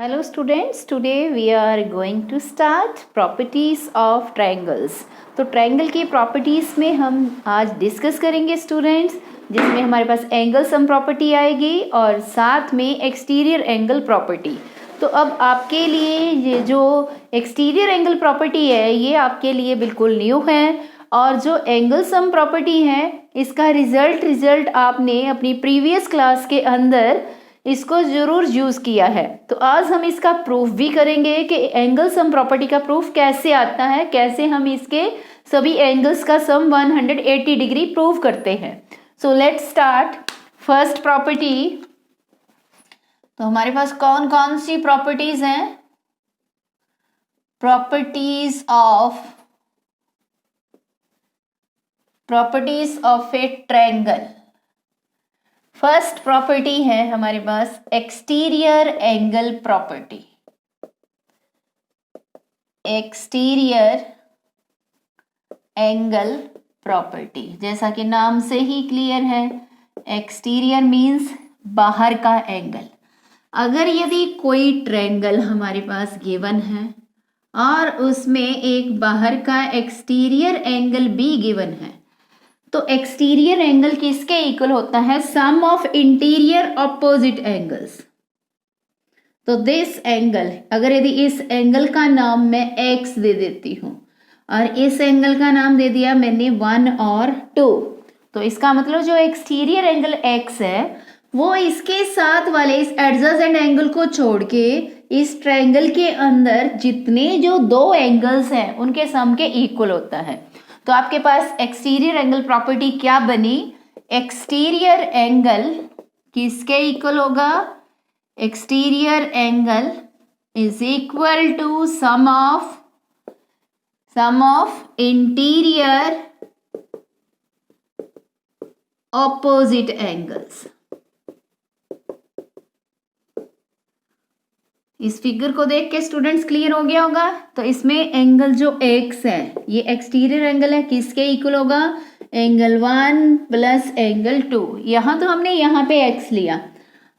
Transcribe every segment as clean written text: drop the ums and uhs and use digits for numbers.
Hello students, today we are going to start properties of triangles. तो triangle की properties में हम आज डिस्कस करेंगे स्टूडेंट्स, जिसमें हमारे पास एंगल सम प्रॉपर्टी आएगी और साथ में एक्सटीरियर एंगल प्रॉपर्टी। तो अब आपके लिए ये जो एक्सटीरियर एंगल प्रॉपर्टी है ये आपके लिए बिल्कुल न्यू है, और जो एंगल सम प्रॉपर्टी है इसका रिजल्ट आपने अपनी प्रीवियस क्लास के अंदर इसको ज़रूर यूज़ किया है। तो आज हम इसका प्रूफ भी करेंगे कि एंगल सम प्रॉपर्टी का प्रूफ कैसे आता है, कैसे हम इसके सभी एंगल्स का सम 180 डिग्री प्रूव करते हैं। So let's start first property. तो हमारे पास कौन कौन सी प्रॉपर्टीज हैं? Properties of a triangle. First property है हमारे पास exterior angle property. Exterior angle property, जैसा कि नाम से ही क्लियर है, एक्सटीरियर मीन्स बाहर का एंगल। अगर यदि कोई ट्रायंगल हमारे पास गिवन है और उसमें एक बाहर का एक्सटीरियर एंगल भी गिवन है, तो एक्सटीरियर एंगल किसके इक्वल होता है? Sum of interior opposite angles. तो दिस एंगल, अगर यदि इस एंगल का नाम मैं x दे देती हूं और इस एंगल का नाम दे दिया मैंने 1 और 2, तो इसका मतलब जो एक्सटीरियर एंगल x है वो इसके साथ वाले इस एडजेसेंट एंगल को छोड़ के इस ट्रायंगल के अंदर जितने जो दो एंगल्स हैं उनके सम के इक्वल होता है। तो आपके पास एक्सटीरियर एंगल प्रॉपर्टी क्या बनी? एक्सटीरियर एंगल किसके इक्वल होगा? Exterior angle is equal to sum of interior opposite angles. इस फिगर को देख के स्टूडेंट्स क्लियर हो गया होगा। तो इसमें एंगल जो x है ये एक्सटीरियर एंगल है, किसके इक्वल होगा? Angle 1 plus angle 2। यहाँ तो हमने यहाँ पे x लिया।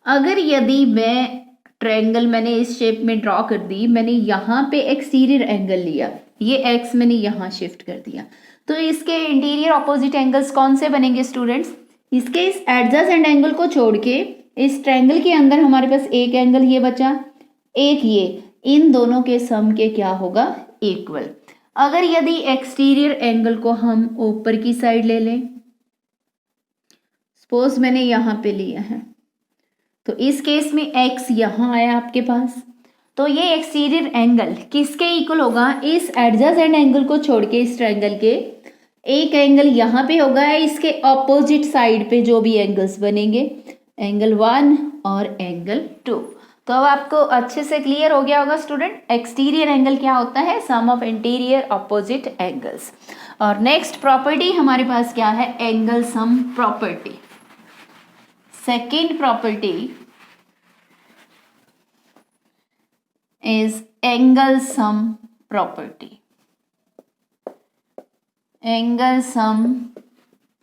अगर यदि मैं ट्रायंगल मैंने इस शेप में ड्रॉ कर दी, मैंने यहाँ पे एक्सटीरियर एंगल लिया, ये x मैंने यहाँ शिफ्ट कर दिया, तो इसके इंटीरियर ऑपोजिट एंगल्स कौन से बनेंगे स्टूडेंट्स? इसके इस एडजेसेंट एंगल को छोड़ के इस ट्रायंगल के अंदर हमारे पास एक एंगल ये बचा, एक ये, इन दोनों के सम के क्या होगा? इक्वल। अगर यदि एक्सटीरियर एंगल को हम ऊपर की साइड ले लें, सपोज मैंने यहां पे लिया है, तो इस केस में x यहां आया आपके पास, तो ये एक्सटीरियर एंगल किसके इक्वल होगा? इस एडजेसेंट एंगल को छोड़ के इस ट्रायंगल के एक एंगल यहां पे होगा, इसके ऑपोजिट साइड पे जो भी एंगल्स बनेंगे, एंगल 1 और एंगल 2। तो अब आपको अच्छे से क्लियर हो गया होगा स्टूडेंट, एक्सटीरियर एंगल क्या होता है? Sum of interior opposite angles. और नेक्स्ट प्रॉपर्टी हमारे पास क्या है? Angle sum property. Second property is angle sum property. Angle sum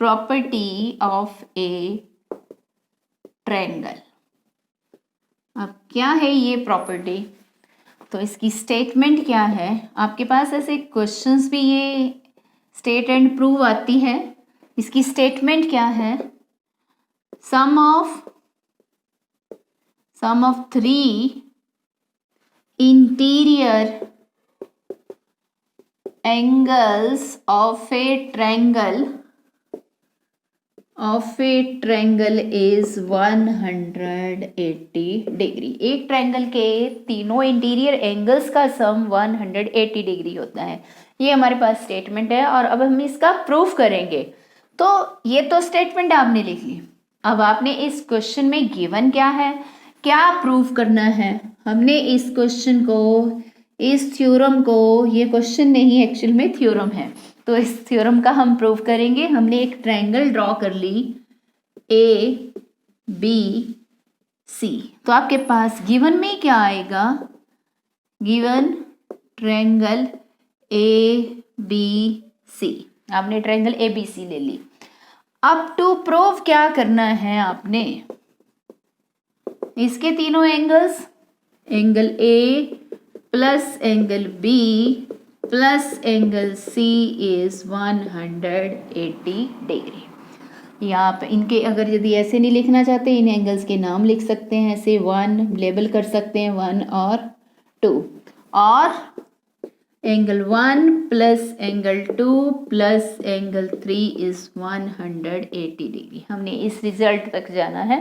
property of a triangle. अब क्या है ये प्रॉपर्टी? तो इसकी स्टेटमेंट क्या है? आपके पास ऐसे क्वेश्चंस भी ये स्टेट एंड प्रूव आती है। इसकी स्टेटमेंट क्या है? Sum of 3 interior angles of a triangle is 180 degree. एक ट्रायंगल के तीनों इंटीरियर एंगल्स का सम 180 डिग्री होता है। ये हमारे पास स्टेटमेंट है और अब हम इसका प्रूफ करेंगे। तो ये तो स्टेटमेंट आपने लिख ली। अब आपने इस क्वेश्चन में गिवन क्या है, क्या प्रूफ करना है? हमने इस क्वेश्चन को, इस थ्योरम को, ये क्वेश्चन नहीं एक्चुअल में थ्योरम है, तो इस थ्योरम का हम प्रूव करेंगे। हमने एक ट्रायंगल ड्रॉ कर ली ए बी सी, तो आपके पास गिवन में क्या आएगा? Given triangle A B C, आपने ट्रायंगल ए बी सी ले ली। अब टू प्रूव क्या करना है आपने? इसके तीनों angles angle A plus angle B plus angle C is 180 degree. यहाँ पे इनके अगर यदि ऐसे नहीं लिखना चाहते, इन एंगल्स के नाम लिख सकते हैं, ऐसे 1 लेबल कर सकते हैं, 1 और 2, और angle 1 plus angle 2 plus angle 3 is 180 degree. हमने इस रिजल्ट तक जाना है।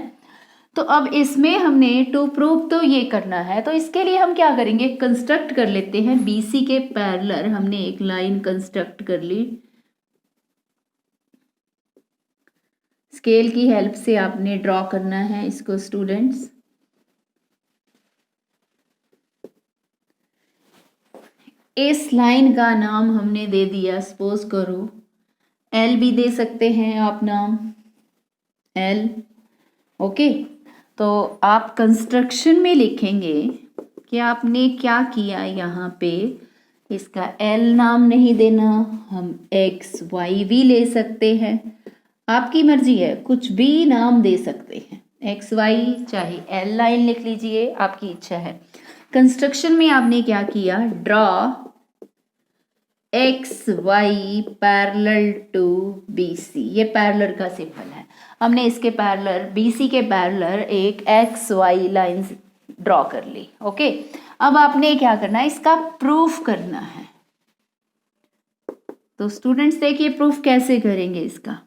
तो अब इसमें हमने टू प्रूव तो ये करना है, तो इसके लिए हम क्या करेंगे, कंस्ट्रक्ट कर लेते हैं बीसी के पैरेलल। हमने एक लाइन कंस्ट्रक्ट कर ली, स्केल की हेल्प से आपने ड्रॉ करना है इसको स्टूडेंट्स। इस लाइन का नाम हमने दे दिया, सपोज करो एल भी दे सकते हैं आप नाम, एल। ओके, तो आप कंस्ट्रक्शन में लिखेंगे कि आपने क्या किया, यहाँ पे इसका एल नाम नहीं देना, हम एक्स वाई भी ले सकते हैं, आपकी मर्जी है, कुछ भी नाम दे सकते हैं, एक्स वाई चाहे एल लाइन लिख लीजिए, आपकी इच्छा है। कंस्ट्रक्शन में आपने क्या किया, draw X Y parallel to B C, ये पैरेलल का सिंबल है। हमने इसके पैरेलल, बी सी के पैरेलल एक एक्स वाई लाइन ड्रॉ कर ली। ओके, अब आपने क्या करना है, इसका प्रूफ करना है। तो स्टूडेंट्स देखिए प्रूफ कैसे करेंगे इसका।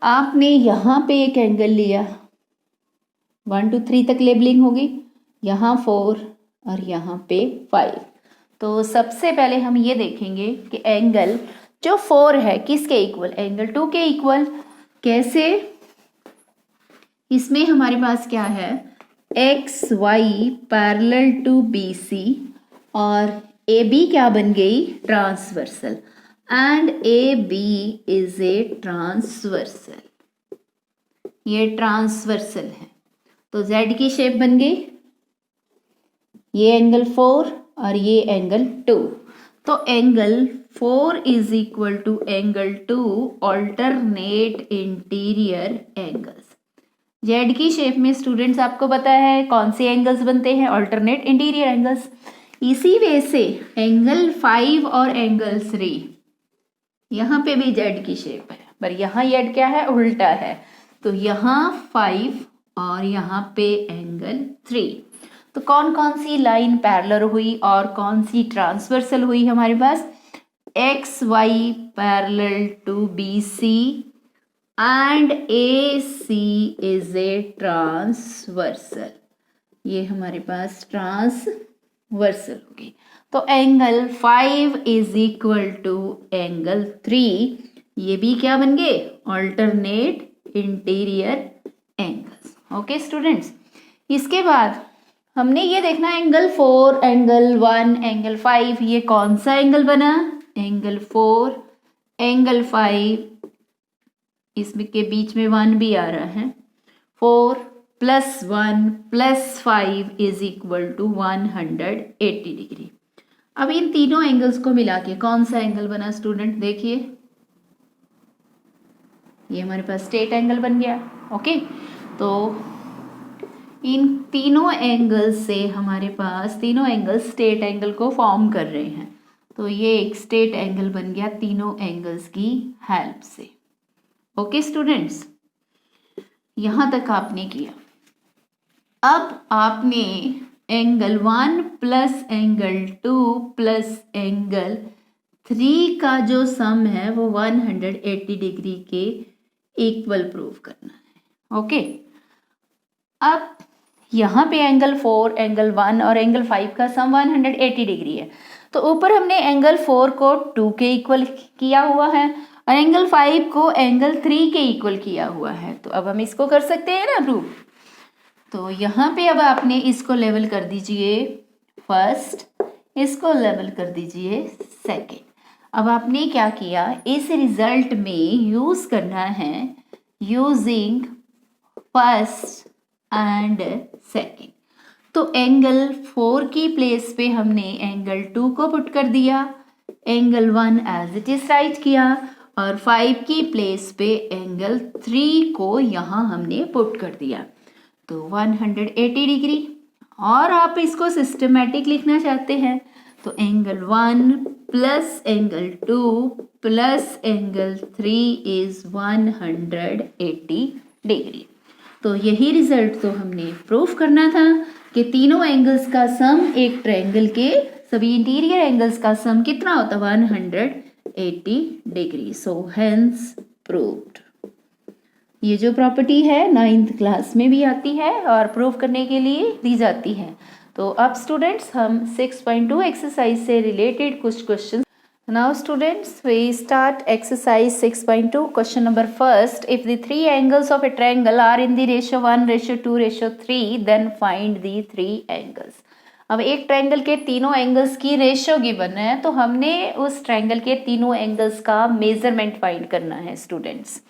आपने यहां पे एक एंगल लिया, 1 to 3 तक लेबलिंग होगी, यहाँ 4 और यहाँ पे 5। तो सबसे पहले हम ये देखेंगे कि एंगल जो 4 है किसके इक्वल, एंगल 2 के इक्वल। कैसे, इसमें हमारे पास क्या है, X Y parallel to B C, और ए बी क्या बन गई, transversal, and A B is a transversal, ये ट्रांसवर्सल है। तो जेड की शेप बन गई, ये एंगल 4 और ये एंगल 2। तो angle 4 is equal to angle 2 alternate interior angles. Z की शेप में स्टूडेंट्स आपको पता है कौन से एंगल्स बनते हैं, ऑल्टरनेट इंटीरियर एंगल्स। इसी वे से एंगल 5 और एंगल 3, यहाँ पे भी जेड की शेप है, पर यहाँ जेड क्या है, उल्टा है। तो यहाँ 5 और यहाँ पे एंगल 3। तो कौन कौन सी लाइन पैरेलल हुई और कौन सी ट्रांसवर्सल हुई हमारे पास, X Y parallel to B C and A C is a transversal, ये हमारे पास ट्रांसवर्सल होगी। तो angle 5 is equal to angle 3, ये भी क्या बन गए, alternate interior angles. Okay students, इसके बाद हमने ये देखना एंगल 4, एंगल 1, एंगल 5, ये कौन सा एंगल बना, एंगल 4, एंगल 5, इसमें के बीच में 1 भी आ रहा है, 4 plus 1 plus 5 is equal to 180 degree. अब इन तीनों एंगल्स को मिला के कौन सा एंगल बना स्टूडेंट, देखिए ये हमारे पास स्ट्रेट एंगल बन गया। ओके, तो इन तीनों एंगल्स से हमारे पास, तीनों एंगल्स स्ट्रेट एंगल को फॉर्म कर रहे हैं, तो ये एक स्ट्रेट एंगल बन गया तीनों एंगल्स की हेल्प से। ओके स्टूडेंट्स, यहां तक आपने किया। अब आपने angle 1 plus angle 2 plus angle 3 का जो सम है वो 180 डिग्री के इक्वल प्रूव करना है। ओके, अब यहाँ पे एंगल 4, एंगल 1 और एंगल 5 का सम 180 डिग्री है, तो ऊपर हमने एंगल 4 को 2 के इक्वल किया हुआ है और एंगल 5 को एंगल 3 के इक्वल किया हुआ है। तो अब हम इसको कर सकते हैं ना प्रूव। तो यहाँ पे अब आपने इसको लेवल कर दीजिए फर्स्ट, इसको लेवल कर दीजिए सेकेंड। अब आपने क्या किया, इस रिजल्ट में यूज करना है यूजिंग फर्स्ट एंड सेकेंड। तो एंगल 4 की प्लेस पे हमने एंगल 2 को पुट कर दिया, angle 1 as it is right किया और 5 की प्लेस पे एंगल 3 को यहाँ हमने पुट कर दिया, तो 180 डिग्री। और आप इसको सिस्टमेटिक लिखना चाहते हैं तो angle 1 plus angle 2 plus angle 3 is 180 degree. तो यही रिजल्ट तो हमने प्रूफ करना था कि तीनों एंगल्स का सम एक ट्रायंगल के सभी इंटीरियर एंगल्स का सम कितना होता है 180 डिग्री। So hence proved. ये जो प्रॉपर्टी है 9th क्लास में भी आती है और प्रूव करने के लिए दी जाती है। तो अब स्टूडेंट्स हम 6.2 एक्सरसाइज से रिलेटेड कुछ question. Now students we start exercise 6.2। Question number first, if the three angles of a triangle are in the ratio 1:2:3 then find the three angles. अब एक ट्रायंगल के तीनों एंगल्स की रेशियो गिवन है, तो हमने उस ट्रायंगल के तीनों एंगल्स का मेजरमेंट फाइंड करना है स्टूडेंट्स।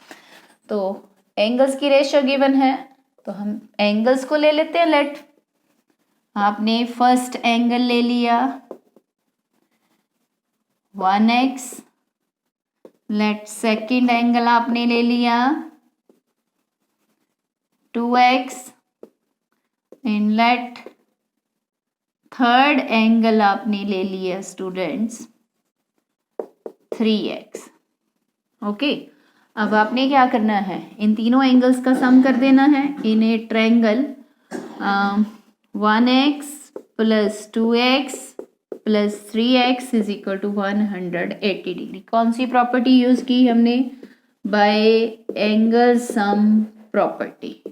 तो एंगल्स की रेशियो गिवन है तो हम एंगल्स को ले लेते हैं। लेट आपने फर्स्ट एंगल ले लिया 1x, लेट सेकंड एंगल आपने ले लिया 2x and let third angle आपने ले लिया स्टूडेंट्स 3x। ओके, अब आपने क्या करना है, इन तीनों एंगल्स का सम कर देना है in a triangle 1x plus 2x plus 3x is equal to 180 degree. कौन सी प्रॉपर्टी यूज की हमने, by angle sum property.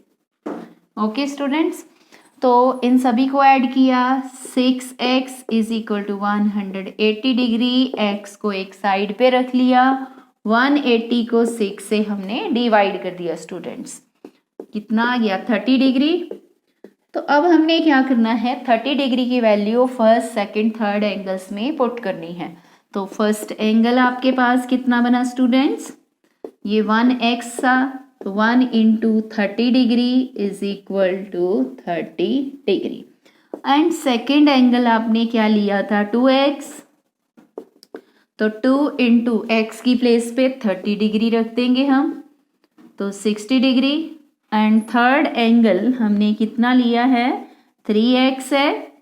Okay students, तो इन सभी को ऐड किया 6x is equal to 180 degree. x को एक साइड पे रख लिया, 180 को 6 से हमने डिवाइड कर दिया स्टूडेंट्स, कितना आ गया 30 डिग्री। तो अब हमने क्या करना है, 30 डिग्री की value first second third angles में पुट करनी है। तो फर्स्ट एंगल आपके पास कितना बना स्टूडेंट्स, ये 1x था, तो 1 into 30 degree is equal to 30 degree. And second angle आपने क्या लिया था 2x, तो 2 इंटू एक्स की प्लेस पे 30 डिग्री रख देंगे हम, तो 60 डिग्री। एंड थर्ड एंगल हमने कितना लिया है 3x है,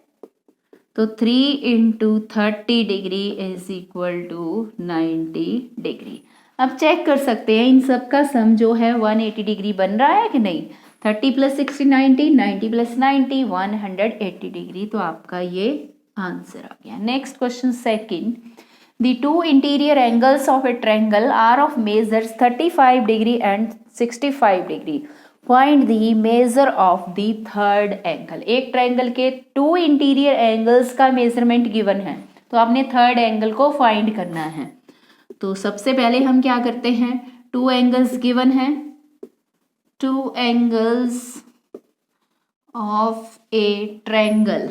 तो 3 into 30 degree is equal to 90 degree. अब चेक कर सकते हैं इन सब का सम जो है 180 डिग्री बन रहा है कि नहीं। 30 प्लस 60 90, 90 प्लस 90 180 डिग्री। तो आपका ये आंसर आ गया। Next question second, the two interior angles of a triangle are of measures 35 degree and 65 degree. Find the measure of the third angle. एक ट्रायंगल के टू इंटीरियर एंगल्स का measurement given है, तो आपने थर्ड एंगल को find करना है। तो सबसे पहले हम क्या करते हैं, टू एंगल्स गिवन है, two angles of a triangle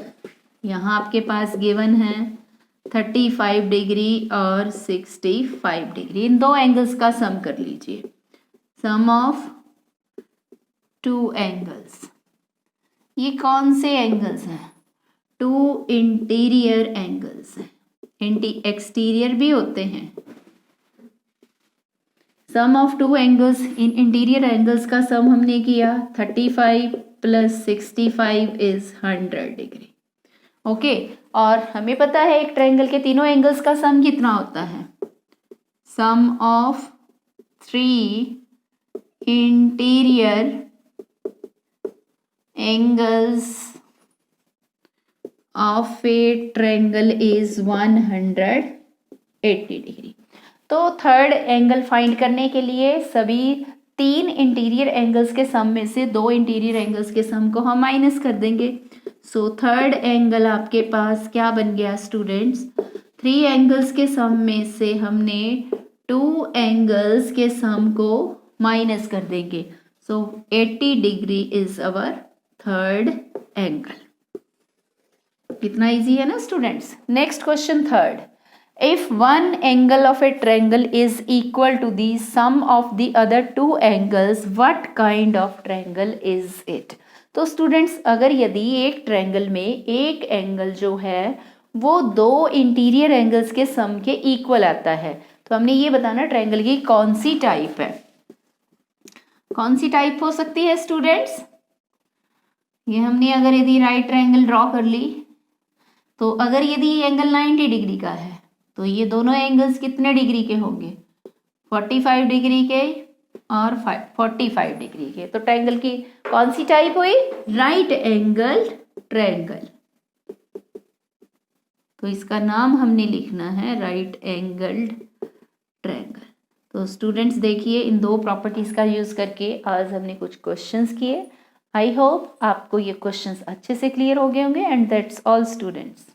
यहाँ आपके पास गिवन है 35 डिग्री और 65 डिग्री। इन दो एंगल्स का सम कर लीजिए, सम ऑफ टू एंगल्स। ये कौन से एंगल्स हैं, टू इंटीरियर एंगल्स हैं, एक्सटीरियर भी होते हैं। सम ऑफ टू एंगल्स, इन इंटीरियर एंगल्स का सम हमने किया 35 प्लस 65 इज 100 डिग्री। ओके, और हमें पता है एक ट्रायंगल के तीनों एंगल्स का सम कितना होता है, sum of three interior angles of a triangle is 180 degree. तो थर्ड एंगल फाइंड करने के लिए सभी तीन इंटीरियर एंगल्स के सम में से दो इंटीरियर एंगल्स के सम को हम माइनस कर देंगे। सो थर्ड एंगल आपके पास क्या बन गया स्टूडेंट्स, थ्री एंगल्स के सम में से हमने टू एंगल्स के सम को माइनस कर देंगे। सो 80 degree is our third angle. कितना इजी है ना students. Next question third, if one angle of a triangle is equal to the sum of the other two angles, what kind of triangle is it? तो students अगर यदि एक triangle में एक angle जो है वो दो इंटीरियर एंगल्स के सम के इक्वल आता है, तो तो हमने ये बताना ट्रायंगल की कौन सी टाइप है। कौन सी टाइप हो सकती है स्टूडेंट्स? ये हमने अगर यदि राइट ट्रायंगल ड्रॉ कर ली, तो अगर यदि एंगल 90 डिग्री का है तो ये दोनों एंगल्स कितने डिग्री के होंगे? 45 डिग्री के और 45 डिग्री के। तो ट्रायंगल की कौन सी टाइप हुई? Right angle triangle. तो इसका नाम हमने लिखना है राइट एंगल्ड ट्रायंगल। तो स्टूडेंट्स देखिए, इन दो प्रॉपर्टीज का यूज करके आज हमने कुछ क्वेश्चंस किए। आई होप आपको ये क्वेश्चंस अच्छे से क्लियर हो गए होंगे। And that's all students.